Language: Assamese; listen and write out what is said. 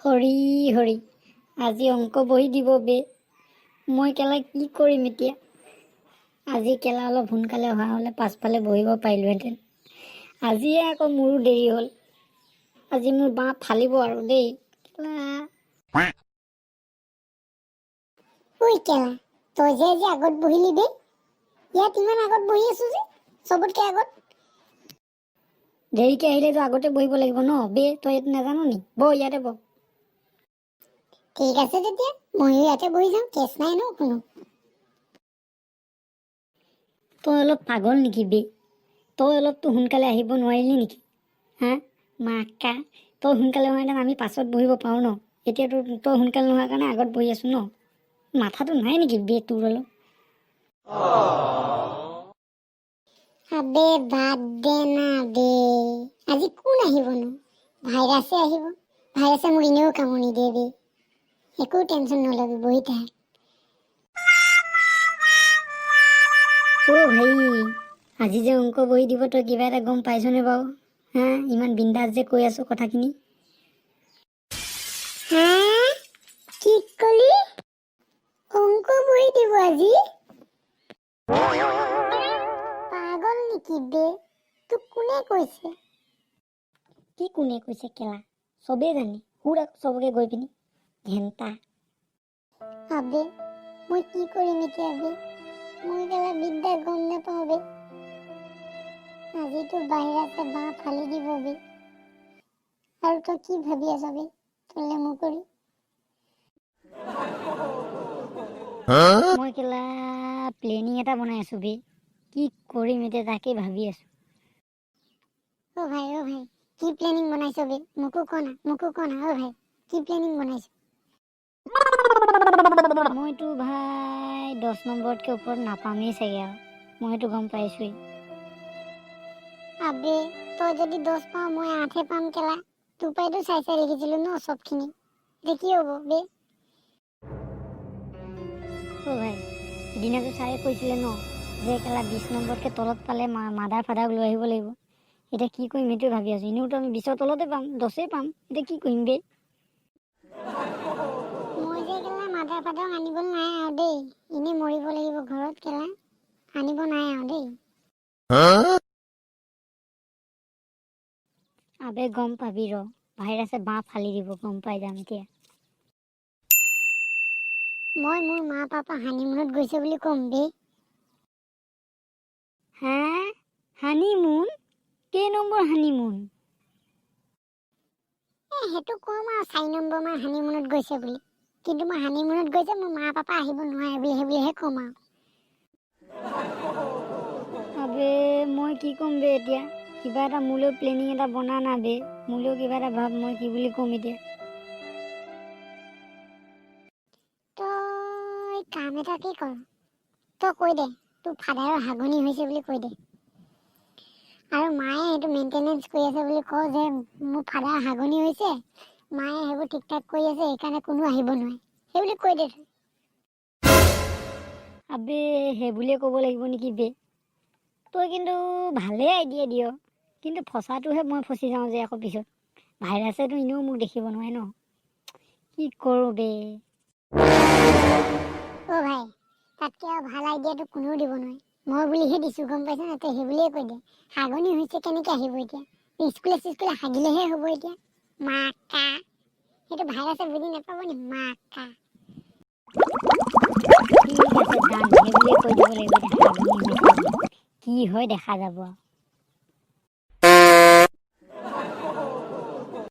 হৰি হৰি আজি অংক বহি দিব বে। মই কেলা কি কৰিম এতিয়া? আজি কেলা অলপ সোনকালে অহা হ'লে পাছফালে বহিব পাৰিলোহেঁতেন। আজিয়ে আকৌ মোৰো দেৰি হ'ল। আজি মোৰ বাঁহ ফালিব আৰু দেই। ঐ কেলা, তই যে আজি আগত বহিলি বে। ইয়াত ইমান আগত বহি আছো যে, চবতকে আগত। দেৰিকে আহিলেতো আগতে বহিব লাগিব ন বে, তই এইটো নাজানো নি? ইয়াতে বহ। ঠিক আছে তেতিয়া, ময়ো ইয়াতে বহি যাম, কেছ নাই ন কোনো। তই অলপ পাগল নেকি বে? তই অলপতো সোনকালে আহিব নোৱাৰিলি নেকি? হা মাকা, তই সোনকালে নোহোৱাহেঁতেন আমি পাছত বহিব পাৰোঁ ন। এতিয়াতো তই সোনকালে নোহোৱাৰ কাৰণে আগত বহি আছো ন। মাথাটো নাই নেকি বে তোৰ অলপ? আবে বাদ দে না বে। আজি কোন আহিবনো? ভাইৰাছে আহিব। ভাইৰাছে মোক এনেও কামো নিদিয়ে বে। একো টেনশ্যন নলবি, বহি থাক। ভাই, আজি যে অংক বহি দিব তই কিবা এটা গম পাইছনে বাৰু? হা, ইমান বিন্দাছ যে কৈ আছো কথাখিনি। হা? কি কলি? অংক বহি দিব আজি? পাগল নেকি বে? তোক কোনে কৈছে? কি কোনে কৈছে কেলা? চবেই জানে, সুৰ আকৌ চবকে গৈ পিনি ঘেণ্টা। আবে মই কি কৰিম এতিয়া বে? মই কেলা বিদ্যা গম নাপাওঁ বে। আজিতো বাহিৰতে বাঁহ ফালি দিব বে। আৰু তই কি ভাবি আছ বে? তোলে মোৰ কৰি মই কেলা প্লেনিং এটা বনাই আছো বে। কি কৰিম এতিয়া তাকে ভাবি আছো। অ ভাই কি প্লেনিং বনাইছ বে? মোকো ক না অ ভাই কি প্লেনিং বনাইছ? মইতো ভাই 10 নম্বৰতকে ওপৰত নাপামেই চাগে আৰু। মইতো গম পাইছোৱেই। আবে তই যদি 10 পাও মই 8 পাম কেলা। তোৰ পৰাইতো চাই লিখিছিলো ন সবখিনি। এতিয়া কি হ'ব বে? ভাই সিদিনাটো ছাৰে কৈছিলে ন যে কেলা 20 নম্বৰতকে তলত পালে মাদাৰ ফাদাৰক লৈ আহিব লাগিব। এতিয়া কি কৰিম সেইটো ভাবি আছো। এনেওতো আমি 20ৰ তলতে পাম, 10 পাম। এতিয়া কি কৰিম বে? মই যে কেলা মাদাৰ ফাদাৰক আনিবলৈ নাই আৰু দেই। এনেই মৰিব লাগিব ঘৰত কেলা। আনিব নাই আৰু দেই। আবে গম পাবি ৰ, ভাইৰাছে বাঁহ ফালি দিব, গম পাই যাম এতিয়া। মই মোৰ মা পাপা হানিমুনত গৈছে বুলি ক'ম বে। হা? হানিমুন? কেই নম্বৰ হানিমুন? সেইটো কম আৰু 4 নম্বৰ মান হানিমুনত গৈছে বুলি। কিন্তু মই হানিমুনত গৈছে মোৰ মা পাপা আহিব নোৱাৰে বুলিহে ক'ম আৰু। আবে মই কি ক'ম বে এতিয়া? কিবা এটা মোলৈও প্লেনিং এটা বনা না বে। মোলৈও কিবা এটা ভাব, মই কি বুলি ক'ম এতিয়া? তই কাম এটা কি কৰ, তই কৈ দে তোৰ ফাদাৰৰ হাগনি হৈছে বুলি কৈ দে। আৰু মায়ে সেইটো মেইনটেনেঞ্চ কৰি আছে বুলি কওঁ যে মোৰ ফাদাৰ হাগনি হৈছে, মায়ে সেইবোৰ ঠিক ঠাক কৰি আছে, সেইকাৰণে কোনো আহিব নোৱাৰে, সেই বুলি কৈ দে। আবে সেই বুলিয়ে ক'ব লাগিব নেকি বে? তই কিন্তু ভালেই আইডিয়া দিয়, কিন্তু ফচাটোহে মই ফচি যাওঁ যে আকৌ পিছত। ভাইৰাছেতো এনেও মোক দেখিব নোৱাৰে ন। কি কৰোঁ বে? অ ভাই, তাতকে আৰু ভাল আইডিয়াটো কোনেও দিব নোৱাৰে। মই বুলিহে দিছো, গম পাইছ না? তই সেই বুলিয়ে কৈ দে। হাগনি হৈছে কেনেকে আহিব এতিয়া? স্কুলে হাগিলেহে হ'ব এতিয়া। মাকা, সেইটো ভাইৰাছে বুজি নাপাব নি? মাকা। ঠিক আছে ডান, সেই বুলিয়ে কৈ দিব লাগিব এতিয়া হাগনি হৈছে বুলি। কি হয় দেখা যাব।